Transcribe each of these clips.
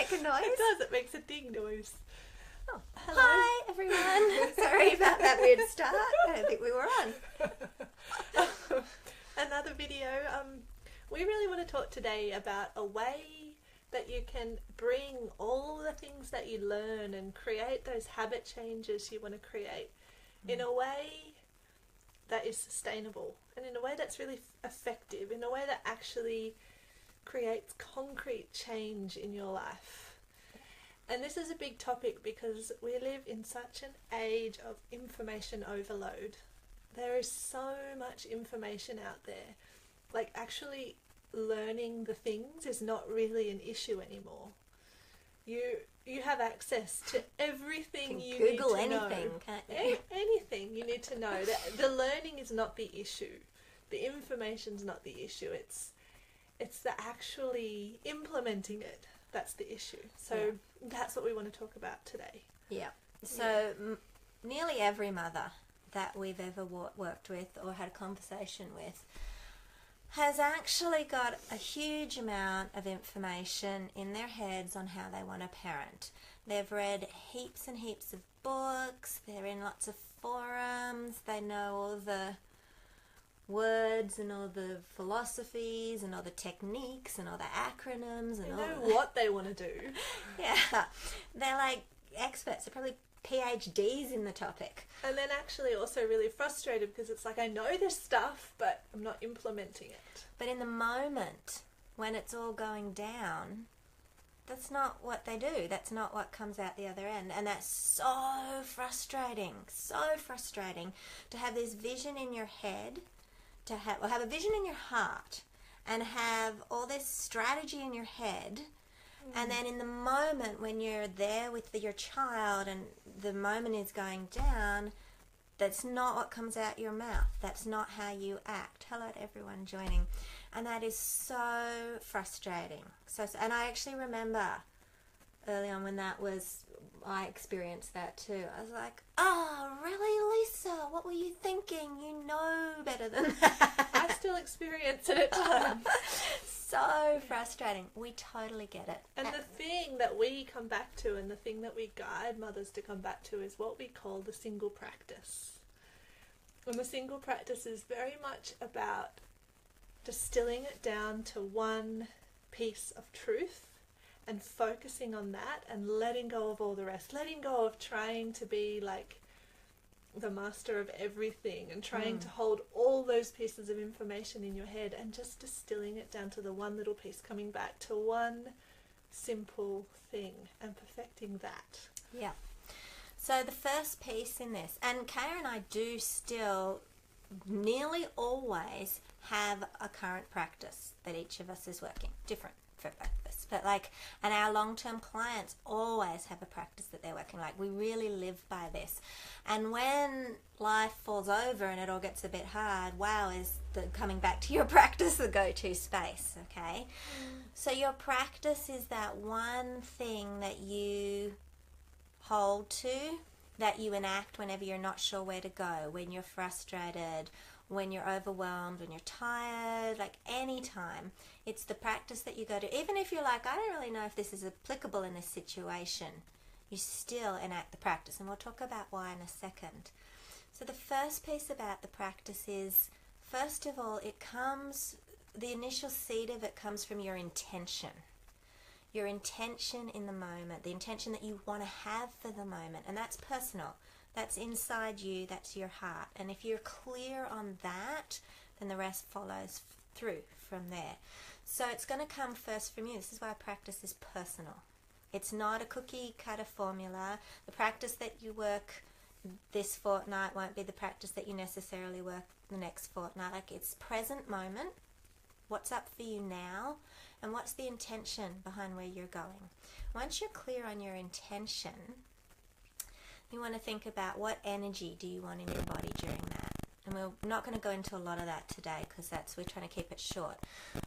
make a noise? It does. It makes a ding noise. Oh, hello. Hi, everyone. Sorry about that weird start. I don't think we were on. Another video. We really want to talk today about a way that you can bring all the things that you learn and create those habit changes you want to create in a way that is sustainable and in a way that's really effective, in a way that actually creates concrete change in your life. And this is a big topic because we live in such an age of information overload. There is so much information out there. Like, actually learning the things is not really an issue anymore. You have access to everything you need to know. Google anything, can't you? Anything you need to know. The learning is not the issue. The information's not the issue. It's the actually implementing it that's the issue. So that's what we want to talk about today. Yeah. So nearly every mother that we've ever worked with or had a conversation with has actually got a huge amount of information in their heads on how they want to parent. They've read heaps and heaps of books, they're in lots of forums, they know all the words and all the philosophies and all the techniques and all the acronyms and They all know what they want to do. Yeah, they're like experts, they're probably PhDs in the topic. And then actually also really frustrated because it's like, I know this stuff, but I'm not implementing it. But in the moment, when it's all going down, that's not what they do. That's not what comes out the other end. And that's so frustrating to have this vision in your head, to have a vision in your heart, and have all this strategy in your head. And then in the moment when you're there with your child and the moment is going down, that's not what comes out your mouth. That's not how you act. Hello to everyone joining. And that is so frustrating. And I actually remember early on when I experienced that too. I was like, oh, really, Lisa? What were you thinking? You know better than that. I still experience it at times. So frustrating. We totally get it. And the thing that we come back to and the thing that we guide mothers to come back to is what we call the single practice. And the single practice is very much about distilling it down to one piece of truth and focusing on that and letting go of all the rest. Letting go of trying to be like the master of everything and trying to hold all those pieces of information in your head and just distilling it down to the one little piece, coming back to one simple thing and perfecting that. Yeah. So the first piece in this, and Kaya and I do still nearly always have a current practice that each of us is working, different for both of us. But and our long-term clients always have a practice that they're working. Like, we really live by this. And when life falls over and it all gets a bit hard, wow, is coming back to your practice the go-to space, okay? So your practice is that one thing that you hold to, that you enact whenever you're not sure where to go, when you're frustrated, when you're overwhelmed, when you're tired, like any time. It's the practice that you go to. Even if you're like, I don't really know if this is applicable in this situation, you still enact the practice. And we'll talk about why in a second. So the first piece about the practice is, first of all, the initial seed of it comes from your intention. Your intention in the moment, the intention that you want to have for the moment. And that's personal. That's inside you, that's your heart. And if you're clear on that, then the rest follows through from there. So it's going to come first from you. This is why practice is personal. It's not a cookie cutter formula. The practice that you work this fortnight won't be the practice that you necessarily work the next fortnight. Like, it's present moment. What's up for you now? And what's the intention behind where you're going? Once you're clear on your intention, you want to think about what energy do you want in your body during that. And we're not going to go into a lot of that today because we're trying to keep it short.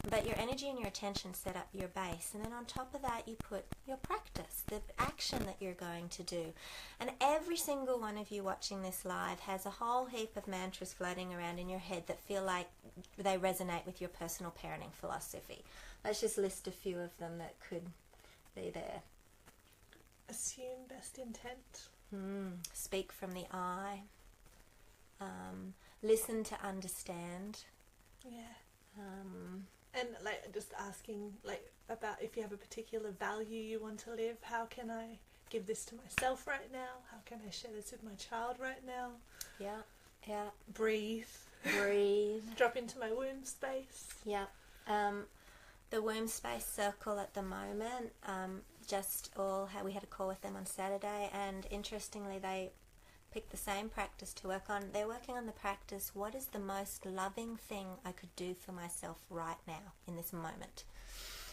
But your energy and your attention set up your base. And then on top of that, you put your practice, the action that you're going to do. And every single one of you watching this live has a whole heap of mantras floating around in your head that feel like they resonate with your personal parenting philosophy. Let's just list a few of them that could be there. Assume best intent. Speak from the I. Listen to understand. Yeah. And like just asking like about if you have a particular value you want to live, how can I give this to myself right now? How can I share this with my child right now? Yeah. Breathe. Drop into my womb space. Yeah. The womb space circle at the moment, we had a call with them on Saturday, and interestingly they picked the same practice to work on. They're working on the practice, what is the most loving thing I could do for myself right now in this moment?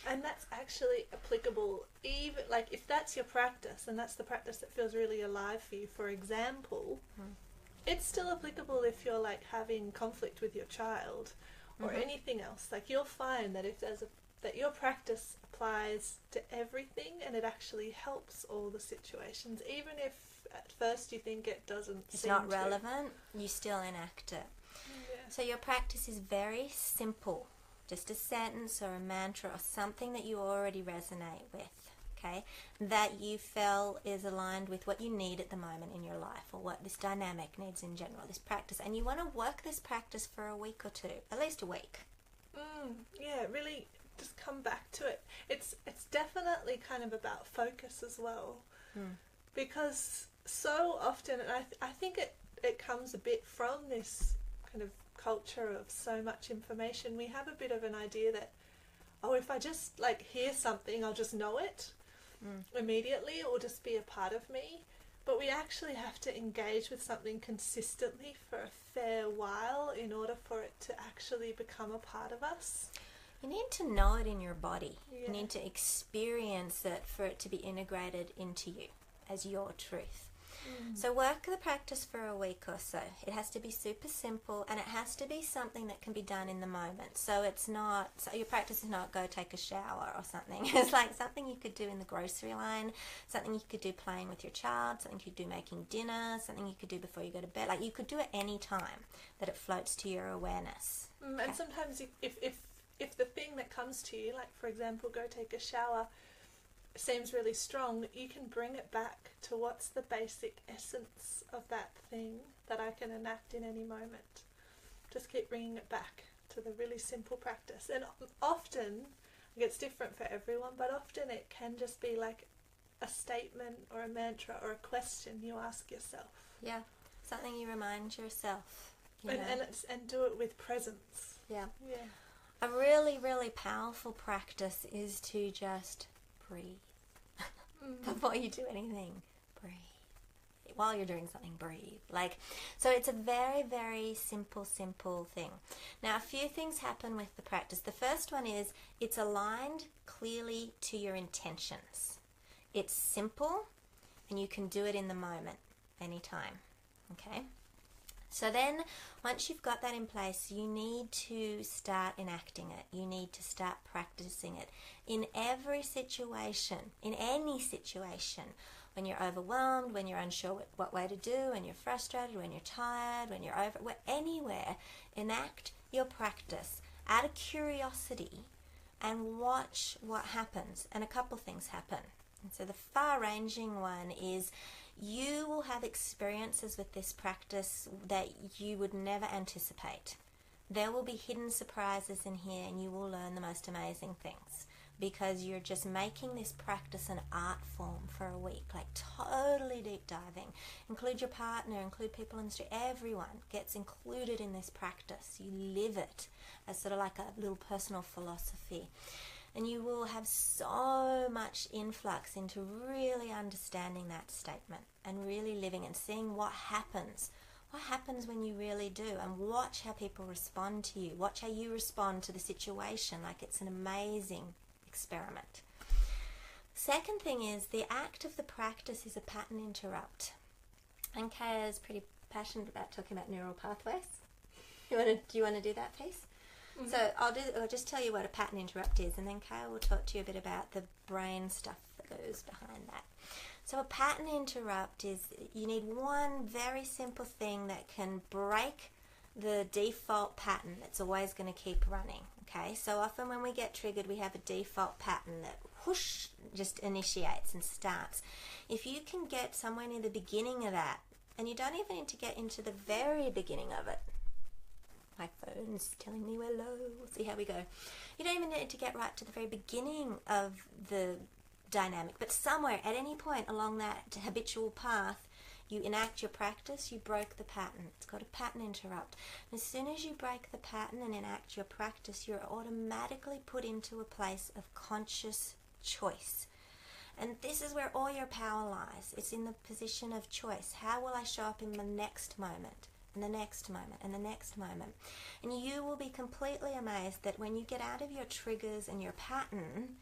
And that's actually applicable, even like if that's your practice and that's the practice that feels really alive for you, for example, it's still applicable if you're like having conflict with your child or anything else. Like you'll find that if there's that your practice applies to everything and it actually helps all the situations, even if at first you think it doesn't it's seem not to. relevant, you still enact it. So your practice is very simple, just a sentence or a mantra or something that you already resonate with, okay, that you feel is aligned with what you need at the moment in your life or what this dynamic needs in general, this practice. And you want to work this practice for a week or two, at least a week. Yeah, really just come back to it. It's definitely kind of about focus as well, because so often, and I think it comes a bit from this kind of culture of so much information. We have a bit of an idea that, if I just like hear something, I'll just know it immediately. It will just be a part of me. But we actually have to engage with something consistently for a fair while in order for it to actually become a part of us. You need to know it in your body. Yeah. You need to experience it for it to be integrated into you as your truth. So work the practice for a week or so. It has to be super simple, and it has to be something that can be done in the moment. So it's not, so your practice is not go take a shower or something. It's like something you could do in the grocery line, something you could do playing with your child, something you could do making dinner, something you could do before you go to bed. Like you could do it any time that it floats to your awareness. And sometimes if the thing that comes to you, like for example, go take a shower, seems really strong, you can bring it back to what's the basic essence of that thing that I can enact in any moment. Just keep bringing it back to the really simple practice. And often, it's different for everyone, but often it can just be like a statement or a mantra or a question you ask yourself. Yeah, something you remind yourself. And do it with presence. Yeah. Yeah. A really, really powerful practice is to just breathe. Before you do anything, breathe. While you're doing something, breathe. So it's a very, very simple thing. Now, a few things happen with the practice. The first one is it's aligned clearly to your intentions. It's simple, and you can do it in the moment, anytime. Okay? So then, once you've got that in place, you need to start enacting it. You need to start practicing it in every situation, in any situation. When you're overwhelmed, when you're unsure what way to do, when you're frustrated, when you're tired, when you're anywhere, enact your practice out of curiosity and watch what happens. And a couple things happen. And so the far-ranging one is you will have experiences with this practice that you would never anticipate. There will be hidden surprises in here, and you will learn the most amazing things because you're just making this practice an art form for a week, like totally deep diving. Include your partner, include people in the street. Everyone gets included in this practice. You live it as sort of like a little personal philosophy. And you will have so much influx into really understanding that statement and really living and seeing what happens. What happens when you really do? And watch how people respond to you. Watch how you respond to the situation. Like it's an amazing experiment. Second thing is the act of the practice is a pattern interrupt. And Kaya is pretty passionate about talking about neural pathways. Do you want to do that piece? Mm-hmm. So I'll just tell you what a pattern interrupt is, and then Kaya will talk to you a bit about the brain stuff that goes behind that. So a pattern interrupt is you need one very simple thing that can break the default pattern that's always going to keep running. Okay, so often when we get triggered, we have a default pattern that whoosh just initiates and starts. If you can get somewhere near the beginning of that, and you don't even need to get into the very beginning of it. My phone's telling me we're low. We'll see how we go. You don't even need to get right to the very beginning of the dynamic, but somewhere at any point along that habitual path, you enact your practice, you broke the pattern. It's called a pattern interrupt. And as soon as you break the pattern and enact your practice, you're automatically put into a place of conscious choice. And this is where all your power lies. It's in the position of choice. How will I show up in the next moment, and the next moment, and the next moment? And you will be completely amazed that when you get out of your triggers and your pattern,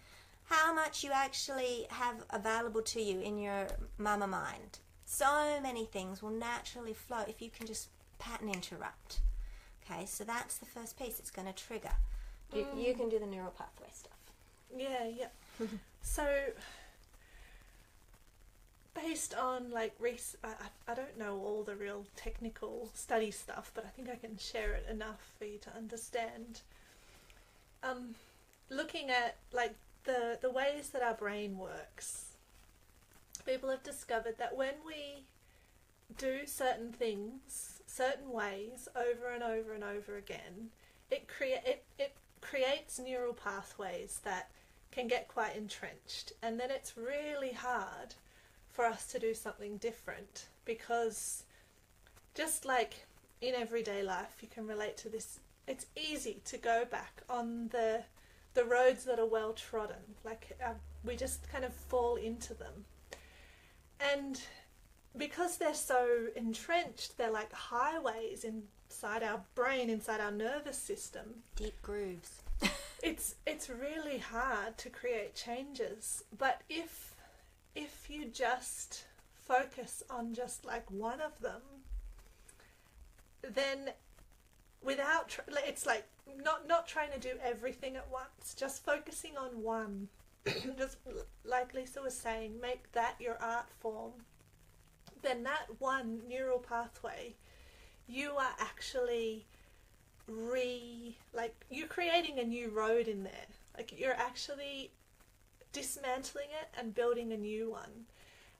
how much you actually have available to you in your mama mind. So many things will naturally flow if you can just pattern interrupt. Okay, so that's the first piece. It's going to trigger. You can do the neural pathway stuff. Yeah. So, based on like I don't know all the real technical study stuff, but I think I can share it enough for you to understand. Looking at like the ways that our brain works, people have discovered that when we do certain things certain ways over and over and over again, it creates neural pathways that can get quite entrenched, and then it's really hard for us to do something different, because just like in everyday life, you can relate to this, it's easy to go back on the roads that are well trodden, like we just kind of fall into them. And because they're so entrenched, they're like highways inside our brain, inside our nervous system. Deep grooves. It's really hard to create changes. But if you just focus on just like one of them, then without it's like not trying to do everything at once, just focusing on one. Just like Lisa was saying, make that your art form. Then that one neural pathway, you are actually you're creating a new road in there. Like you're actually dismantling it and building a new one.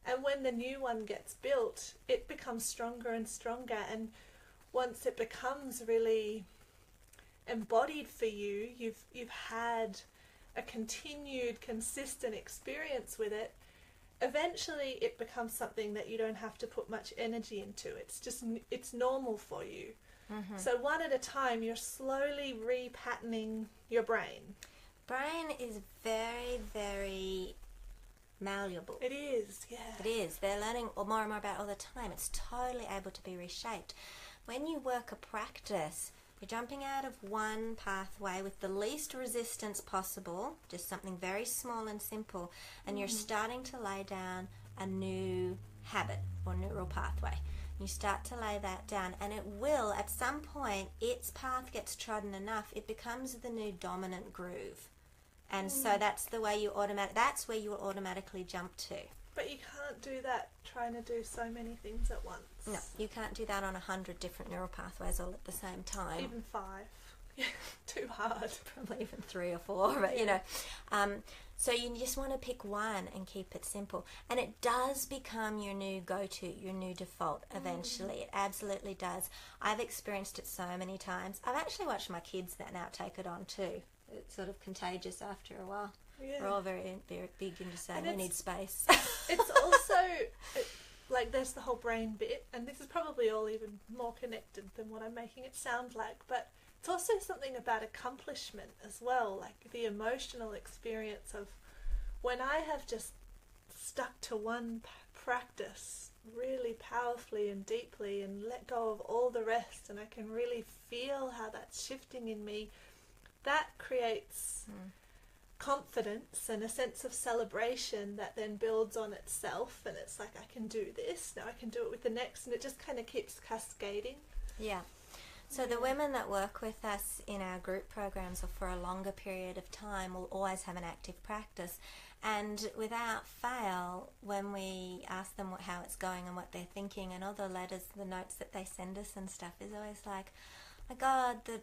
And when the new one gets built, it becomes stronger and stronger. And once it becomes really embodied for you, you've had a continued, consistent experience with it, eventually it becomes something that you don't have to put much energy into. It's normal for you. Mm-hmm. So one at a time, you're slowly repatterning your brain. Brain is very, very malleable. It is, yeah. It is. They're learning more and more about it all the time. It's totally able to be reshaped. When you work a practice, you're jumping out of one pathway with the least resistance possible, just something very small and simple, and you're starting to lay down a new habit or neural pathway. You start to lay that down, and it will, at some point, its path gets trodden enough, it becomes the new dominant groove. And so that's where you will automatically jump to. But you can't do that trying to do so many things at once. No, you can't do that on 100 different neural pathways all at the same time. Even 5. Too hard. Probably even 3 or 4, but you know. So you just want to pick one and keep it simple. And it does become your new go-to, your new default eventually. It absolutely does. I've experienced it so many times. I've actually watched my kids now take it on too. It's sort of contagious after a while. Yeah. We're all very, very big into saying we need space. It's also, like, there's the whole brain bit, and this is probably all even more connected than what I'm making it sound like, but it's also something about accomplishment as well, like the emotional experience of when I have just stuck to one practice really powerfully and deeply and let go of all the rest, and I can really feel how that's shifting in me. That creates confidence and a sense of celebration that then builds on itself, and it's like, I can do this, now I can do it with the next, and it just kind of keeps cascading. Yeah. So the women that work with us in our group programs or for a longer period of time will always have an active practice, and without fail, when we ask them how it's going and what they're thinking, and all the letters, the notes that they send us and stuff is always like, my God, the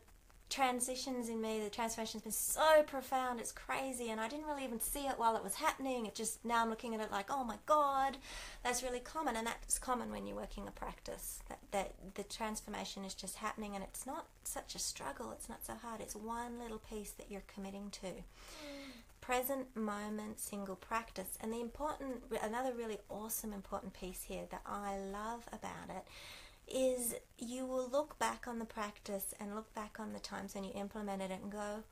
transitions in me, the transformation's been so profound, it's crazy, and I didn't really even see it while it was happening. It just, now I'm looking at it like, oh my God, that's really common, and that's common when you're working a practice, that the transformation is just happening, and it's not such a struggle, it's not so hard, it's one little piece that you're committing to. Present moment, single practice. And another really awesome important piece here that I love about it is you will look back on the practice and look back on the times when you implemented it and go,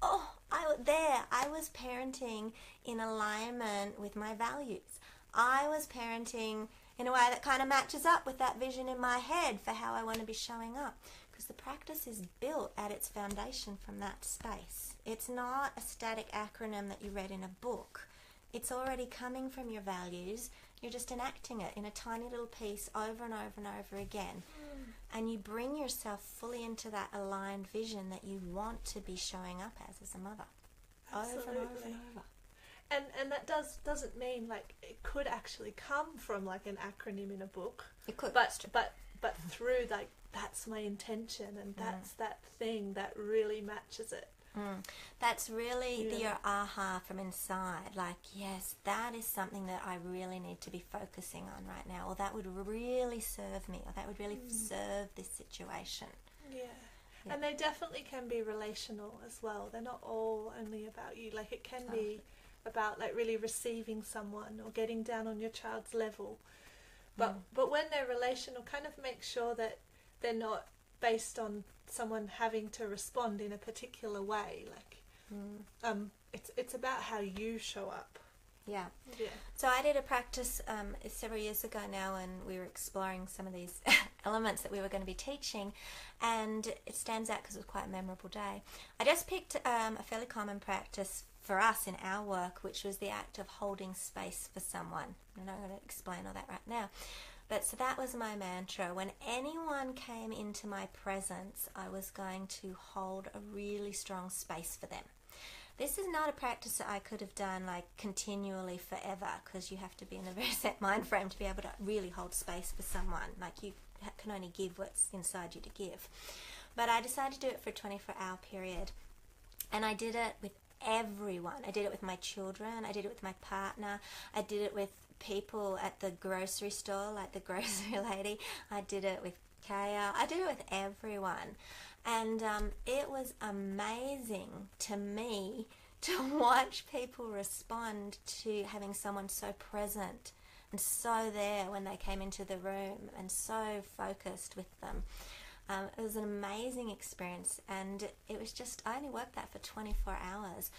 oh, I was parenting in alignment with my values. I was parenting in a way that kind of matches up with that vision in my head for how I want to be showing up. Because the practice is built at its foundation from that space. It's not a static acronym that you read in a book. It's already coming from your values. You're just enacting it in a tiny little piece over and over and over again. And you bring yourself fully into that aligned vision that you want to be showing up as a mother. Absolutely. Over and over and over. And that doesn't mean like it could actually come from like an acronym in a book. It could. But through like that's my intention and that's that thing that really matches it. That's really your aha from inside. Like, yes, that is something that I really need to be focusing on right now, or that would really serve me, or that would really serve this situation. Yeah. And they definitely can be relational as well. They're not all only about you. Like it can be about like really receiving someone or getting down on your child's level. But when they're relational, kind of make sure that they're not based on someone having to respond in a particular way. Like it's about how you show up. Yeah. Yeah. So I did a practice several years ago now, and we were exploring some of these elements that we were going to be teaching, and it stands out because it was quite a memorable day. I just picked a fairly common practice for us in our work, which was the act of holding space for someone. I'm not going to explain all that right now. But so that was my mantra. When anyone came into my presence, I was going to hold a really strong space for them. This is not a practice that I could have done like continually forever, because you have to be in a very set mind frame to be able to really hold space for someone. Like you can only give what's inside you to give. But I decided to do it for a 24-hour period. And I did it with everyone. I did it with my children. I did it with my partner. I did it with people at the grocery store, like the grocery lady. I did it with Kaya. I did it with everyone. And it was amazing to me to watch people respond to having someone so present and so there when they came into the room and so focused with them. It was an amazing experience, and it was just, I only worked that for 24 hours.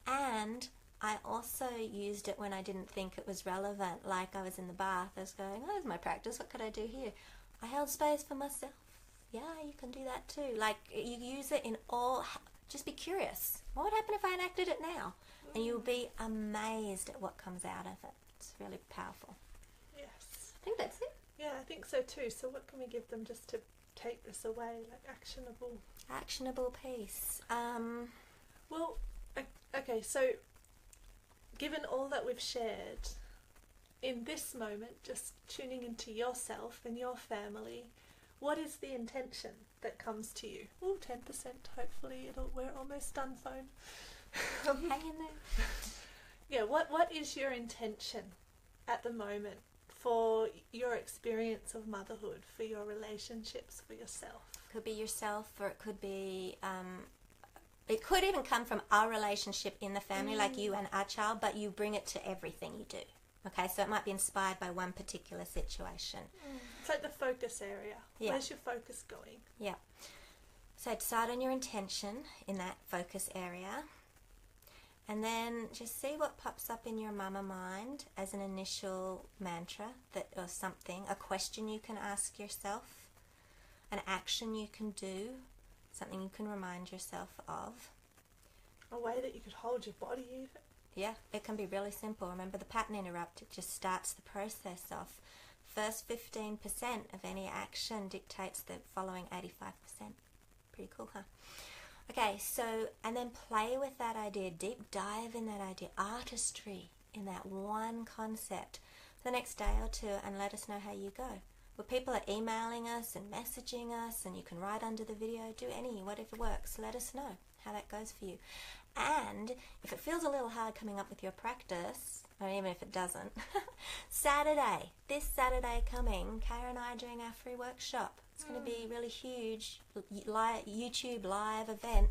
And I also used it when I didn't think it was relevant, like I was in the bath, I was going, oh, there's my practice, what could I do here? I held space for myself. Yeah, you can do that too. Like, you use it in all, just be curious. What would happen if I enacted it now? And you'll be amazed at what comes out of it. It's really powerful. Yes. I think that's it. Yeah, I think so too. So what can we give them just to take this away, like actionable piece? Well, okay, so given all that we've shared, in this moment, just tuning into yourself and your family, what is the intention that comes to you? Oh, 10%, hopefully we're almost done, phone. Hang in there. Yeah, what is your intention at the moment for your experience of motherhood, for your relationships, for yourself? Could be yourself, or it could be, it could even come from our relationship in the family, like you and our child, but you bring it to everything you do. Okay, so it might be inspired by one particular situation. It's like the focus area. Yeah. Where's your focus going? Yeah. So decide on your intention in that focus area, and then just see what pops up in your mama mind as an initial mantra or something, a question you can ask yourself, an action you can do, something you can remind yourself of. A way that you could hold your body even. Yeah, it can be really simple. Remember, the pattern interrupt, it just starts the process off. First 15% of any action dictates the following 85%. Pretty cool, huh? Okay, so, and then play with that idea, deep dive in that idea, artistry in that one concept the next day or two, and let us know how you go. Well, people are emailing us and messaging us, and you can write under the video. Do whatever works. Let us know how that goes for you. And if it feels a little hard coming up with your practice, or even if it doesn't, this Saturday coming, Kara and I are doing our free workshop. It's going to be a really huge YouTube live event,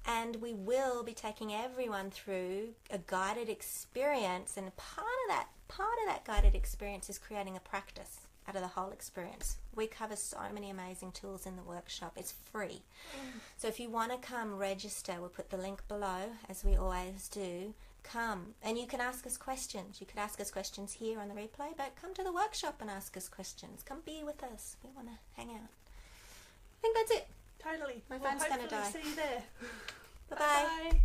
and we will be taking everyone through a guided experience, and part of that guided experience is creating a practice out of the whole experience. We cover so many amazing tools in the workshop. It's free. So if you want to come register, we'll put the link below, as we always do. Come, and you can ask us questions. You could ask us questions here on the replay, but come to the workshop and ask us questions. Come be with us. We want to hang out. I think that's it. Totally. My phone's going to die. See you there. Bye-bye. Bye.